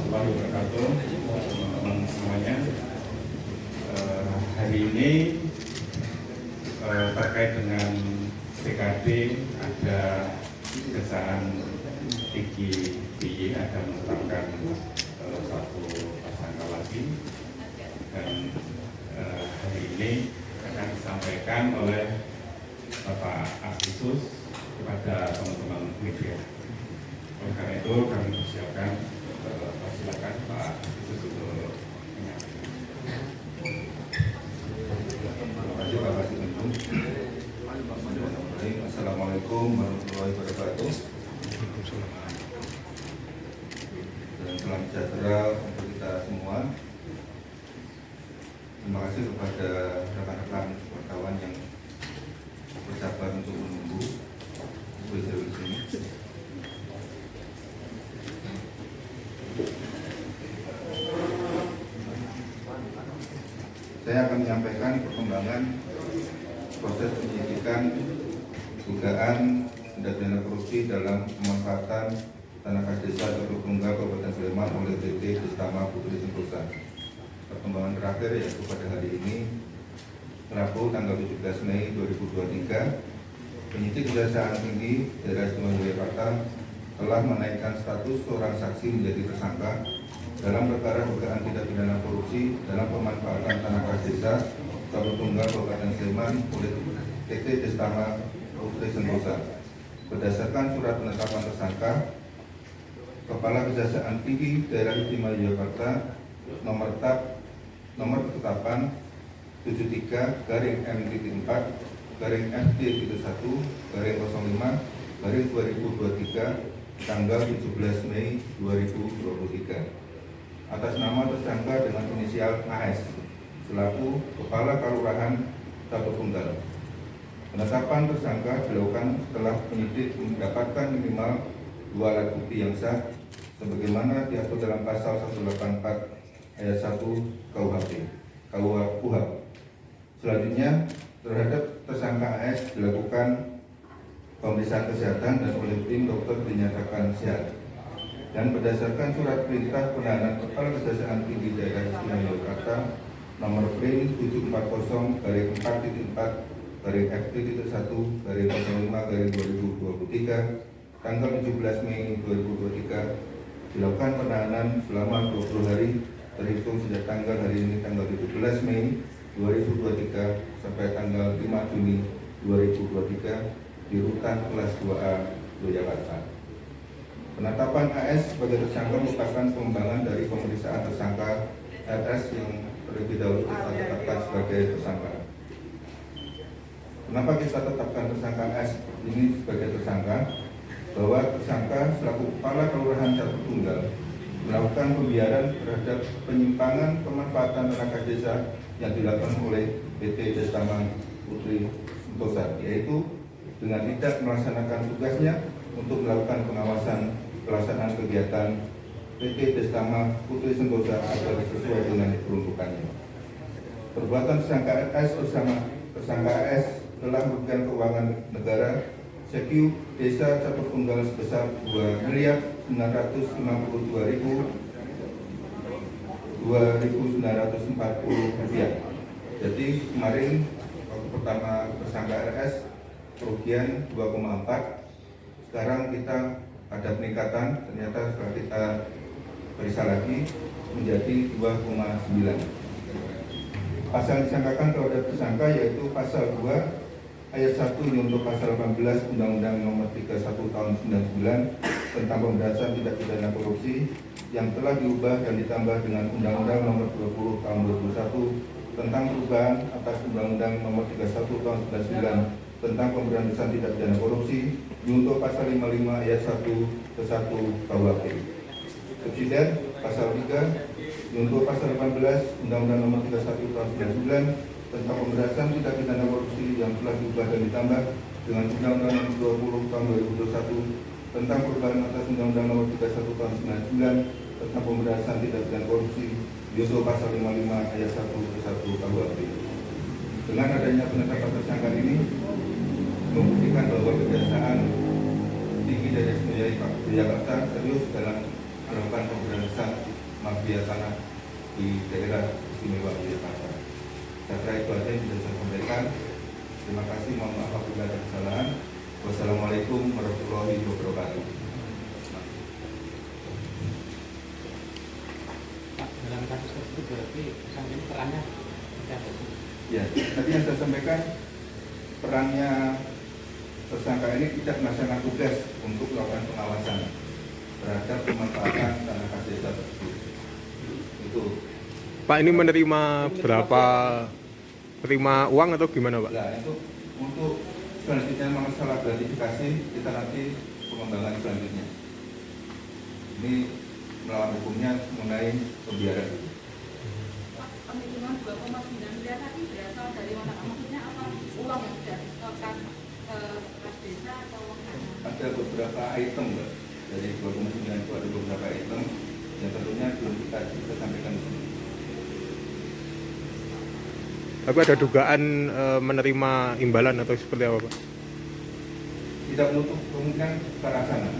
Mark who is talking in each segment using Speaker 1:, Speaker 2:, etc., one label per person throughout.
Speaker 1: warahmatullahi wabarakatuh, teman-teman semuanya. Hari ini terkait dengan PKD ada kejaksaan tinggi DIY akan menetapkan satu tersangka lagi, dan hari ini akan disampaikan oleh Bapak Agustus kepada teman-teman media. Oleh karena itu kami persilakan Pak Agustus untuk menyampaikan.
Speaker 2: Terima kasih Bapak Simentum. Assalamualaikum warahmatullahi wabarakatuh. Dan salam sejahtera untuk kita semua. Terima kasih kepada rekan-rekan wartawan yang bersabar untuk menunggu di sini. Saya akan menyampaikan perkembangan proses penyidikan dugaan tindak pidana korupsi dalam pemanfaatan tanah kas desa Catur Tunggal Kabupaten Sleman oleh PT Destama Putri Sentosa. Perkembangan terakhir yaitu pada hari ini, Rabu tanggal 17 Mei 2023, penyidik Kejaksaan Tinggi Daerah Istimewa Yogyakarta telah menaikkan status seorang saksi menjadi tersangka dalam perkara dugaan tindak pidana korupsi dalam pemanfaatan tanah kas desa Catur Tunggal Kabupaten Sleman oleh PT Destama Putri Sentosa. Berdasarkan surat penetapan tersangka, Kepala Kejaksaan Tinggi Daerah Istimewa Yogyakarta nomor ketetapan 73/M4-1/05/2023 tanggal 17 Mei 2023 atas nama tersangka dengan inisial AS selaku Kepala Kelurahan Catur Tunggal. Penetapan tersangka dilakukan setelah penyidik mendapatkan minimal 2 alat bukti yang sah sebagaimana diatur dalam pasal 184 ayat 1 KUHP. Selanjutnya, terhadap tersangka AS dilakukan pemeriksaan kesehatan dan oleh tim dokter dinyatakan sehat. Dan berdasarkan surat perintah penahanan Kepala Kejaksaan Tinggi Daerah Istimewa Yogyakarta nomor PRIN 740-4.1/05/2023 tanggal 17 Mei 2023 dilakukan penahanan selama 20 hari terhitung sejak tanggal hari ini tanggal 17 Mei 2023 sampai tanggal 5 Juni 2023 di Rutan Kelas 2A Yogyakarta. Penetapan AS sebagai tersangka merupakan pengembangan dari pemeriksaan tersangka RS yang terlebih dahulu kita tetapkan sebagai tersangka. Kenapa kita tetapkan tersangka AS ini sebagai tersangka? Bahwa tersangka selaku Kepala Kelurahan Catur Tunggal melakukan pembiaran terhadap penyimpangan pemanfaatan tanah kas desa yang dilakukan oleh PT Destama Putri Sentosa, yaitu dengan tidak melaksanakan tugasnya untuk melakukan pengawasan pelaksanaan kegiatan PT Destama Putri Sentosa agar sesuai dengan peruntukannya. Perbuatan tersangka S bersama tersangka S telah merugikan keuangan negara Sekiu Desa Catur Tunggal sebesar Rp2.952.940. Jadi kemarin waktu pertama tersangka RS kerugian 2,4. Sekarang kita ada peningkatan, ternyata setelah kita periksa lagi menjadi 2,9. Pasal yang disangkakan terhadap tersangka yaitu pasal 2 ayat 1 untuk pasal 18 Undang-Undang Nomor 31 Tahun 99 tentang pemberantasan tindak pidana korupsi yang telah diubah dan ditambah dengan Undang-Undang Nomor 20 Tahun 2021 tentang perubahan atas Undang-Undang Nomor 31 Tahun 99 tentang pemberantasan tindak pidana korupsi untuk pasal 55 ayat 1 ke 1 KUHP. Subsidiar pasal 3 untuk pasal 18 Undang-Undang Nomor 31 Tahun 99 tentang pemberantasan tindak pidana korupsi yang telah diubah dan ditambah dengan Undang-Undang Nomor 20 Tahun 2021 tentang perubahan atas Undang-Undang Nomor 31 Tahun 99 tentang pemberantasan tindak pidana korupsi yaitu pasal 55 ayat 1 ke 1 KUHP. Dengan adanya penetapan tersangka ini membuktikan bahwa Kejaksaan Tinggi Daerah Istimewa Yogyakarta serius dalam melakukan pemberantasan mafia tanah di daerah istimewa Yogyakarta. Saya kira itu aja yang bisa saya sampaikan. Terima kasih, mohon maaf apabila ada kesalahan. Wassalamualaikum warahmatullahi wabarakatuh.
Speaker 3: Pak, dalam kasus tersebut berarti tersangka ini perannya seperti apa?
Speaker 2: Ya, tadi yang saya sampaikan, perannya tersangka ini tidak melaksanakan tugas untuk melakukan pengawasan terhadap pemanfaatan tanah kas desa tersebut. Itu.
Speaker 4: Pak, ini menerima berapa? Terima uang atau gimana, Pak?
Speaker 2: Nah, untuk selanjutnya masalah gratifikasi kita nanti pengembangan selanjutnya. Ini melawan hukumnya mengenai pembiaran.
Speaker 5: Penghitungan 2,9 miliar tadi berasal dari mana? Maksudnya apa? Uang yang sudah disetorkan ke kas desa atau uang mana?
Speaker 2: Ada beberapa item, Mbak. Dari 2,9 itu ada beberapa item yang tentunya belum kita sampaikan di sini.
Speaker 4: Tapi ada dugaan menerima imbalan atau seperti apa, Pak?
Speaker 2: Tidak menutup kemungkinan ke arah sana.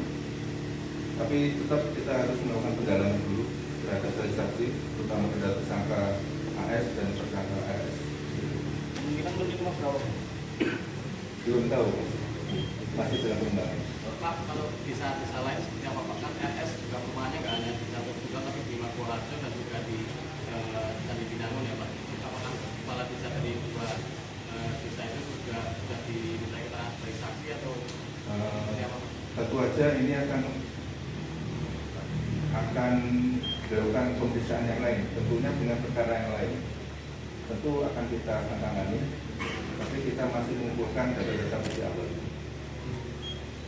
Speaker 2: Tapi tetap kita harus melakukan pendalaman dulu terhadap saksi, terutama terhadap tersangka AS dan tersangka AS.
Speaker 3: Kemungkinan menerima berapa?
Speaker 2: Belum tahu, masih dalam pengembangan.
Speaker 3: Pak, kalau di desa lain seperti apa Pak? Kan RS juga perumahannya nggak hanya di satu juga tapi di Makoharjo dan juga di Candi Binangun ya Pak. Apakah kepala desa dari dua desa itu juga sudah diminta keterangan sebagai saksi atau seperti apa Pak?
Speaker 2: Tentu aja ini akan dilakukan pemeriksaan yang lain, tentunya dengan perkara yang lain. Tentu akan kita tangani, tapi kita masih mengumpulkan data-data bukti awal.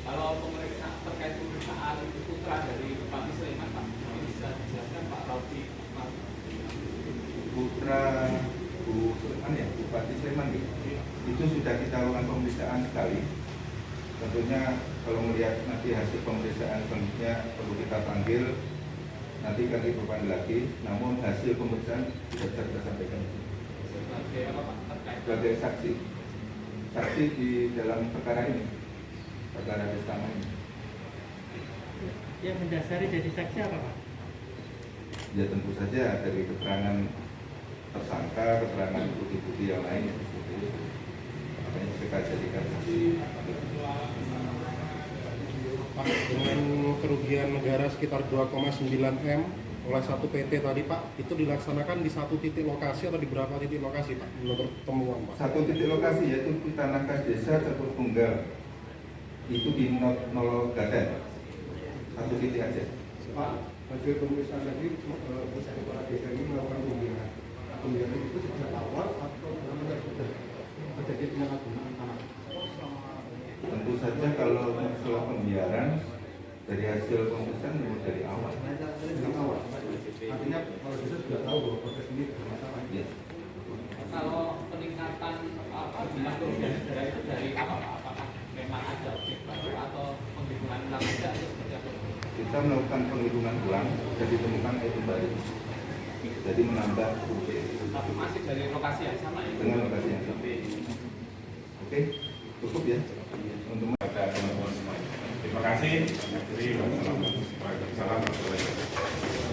Speaker 3: Kalau pemeriksaan terkait pemeriksaan putra dari Bupati Sleman Pak, mungkin bisa dijelaskan Pak Raudi.
Speaker 2: Putra Bu Sleman ya, Bupati Sleman ya. Itu sudah kita lakukan pemeriksaan sekali. Tentunya kalau melihat nanti hasil pemeriksaan selanjutnya perlu kita panggil, nanti akan dipanggil lagi. Namun hasil pemeriksaan tidak bisa kita sampaikan.
Speaker 3: Sebagai apa Pak? Terkait
Speaker 2: Sebagai saksi, saksi di dalam perkara ini, perkara bersama ini.
Speaker 6: Yang mendasari jadi saksi apa, Pak?
Speaker 2: Ya tentu saja dari keterangan tersangka, keterangan bukti-bukti yang lain seperti itu. Makanya kita jadikan saksi.
Speaker 7: Pak, dengan kerugian negara sekitar 2,9 M oleh satu PT tadi Pak, itu dilaksanakan di satu titik lokasi atau di berapa titik lokasi Pak menurut temuan Pak?
Speaker 2: Satu titik lokasi yaitu di tanah kas desa campur tunggal, itu di Nologaten, satu titik aja.
Speaker 7: Pak, hasil pemeriksaan tadi kepala desa ini melakukan pembiaran. Pembiaran itu sejak awal atau benar-benar sudah terjadi penyalahgunaan tanah?
Speaker 2: Tentu saja kalau masalah pembiaran dari hasil pemeriksaan mulai dari awal.
Speaker 7: Dari awal. Artinya kalau desa sudah tahu bahwa proses ini bermasalah.
Speaker 2: Ya.
Speaker 3: kalau peningkatan jumlah kerugian negara itu dari apa Pak? Apakah memang ada objek baru atau penghitungan ulang saja atau seperti apa?
Speaker 2: Kita melakukan penghitungan ulang dan ditemukan itu baru. Jadi menambah bukti
Speaker 3: Tapi masih dari lokasi yang sama ya?
Speaker 2: dengan lokasi yang sama. Oke, cukup ya untuk
Speaker 1: Pada teman-teman semua. Terima kasih. Terima kasih. Wassalamualaikum warahmatullahi wabarakatuh.